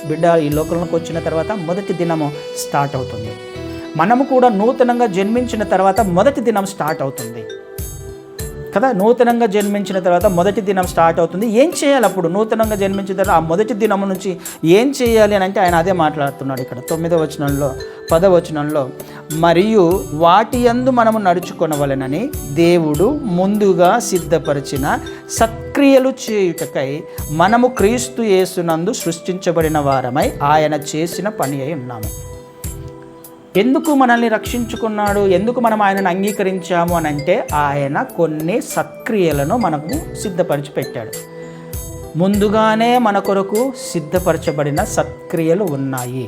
బిడ్డ ఈ లోకంలోకి వచ్చిన తర్వాత మొదటి దినము స్టార్ట్ అవుతుంది. మనము కూడా నూతనంగా జన్మించిన తర్వాత మొదటి దినం స్టార్ట్ అవుతుంది కదా. నూతనంగా జన్మించిన తర్వాత మొదటి దినం స్టార్ట్ అవుతుంది. ఏం చేయాలి అప్పుడు? నూతనంగా జన్మించిన తర్వాత ఆ మొదటి దినం నుంచి ఏం చేయాలి అని అంటే ఆయన అదే మాట్లాడుతున్నాడు ఇక్కడ 9వ వచనంలో 10వ వచనంలో, మరియు వాటి యందు మనము నడుచుకొనవలెనని దేవుడు ముందుగా సిద్ధపరిచిన సత్క్రియలు చేయుటకై మనము క్రీస్తు యేసునందు సృష్టించబడిన వారమై ఆయన చేసిన పని అయి ఉన్నాము. ఎందుకు మనల్ని రక్షించుకున్నాడు? ఎందుకు మనం ఆయనను అంగీకరించాము అని అంటే ఆయన కొన్ని సత్క్రియలను మనకు సిద్ధపరిచి పెట్టాడు. ముందుగానే మన కొరకు సిద్ధపరచబడిన సత్క్రియలు ఉన్నాయి.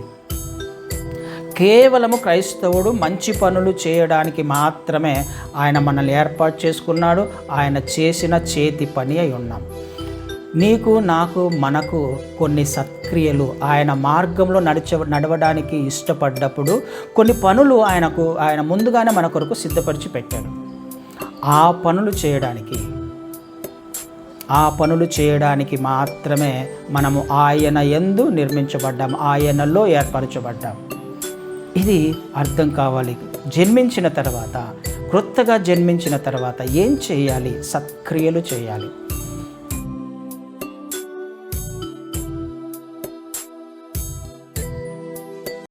కేవలము క్రైస్తవుడు మంచి పనులు చేయడానికి మాత్రమే ఆయన మనల్ని ఏర్పాటు చేసుకున్నాడు. ఆయన చేసిన చేతి పని అయి ఉన్నాం. నీకు నాకు మనకు కొన్ని సత్క్రియలు, ఆయన మార్గంలో నడవడానికి ఇష్టపడ్డప్పుడు కొన్ని పనులు ఆయన ముందుగానే మన కొరకు సిద్ధపరిచి పెట్టాడు. ఆ పనులు చేయడానికి మాత్రమే మనము ఆయన యందు నిర్మించబడ్డాం, ఆయనలో ఏర్పరచబడ్డాం. ఇది అర్థం కావాలి. క్రొత్తగా జన్మించిన తర్వాత ఏం చేయాలి? సత్క్రియలు చేయాలి.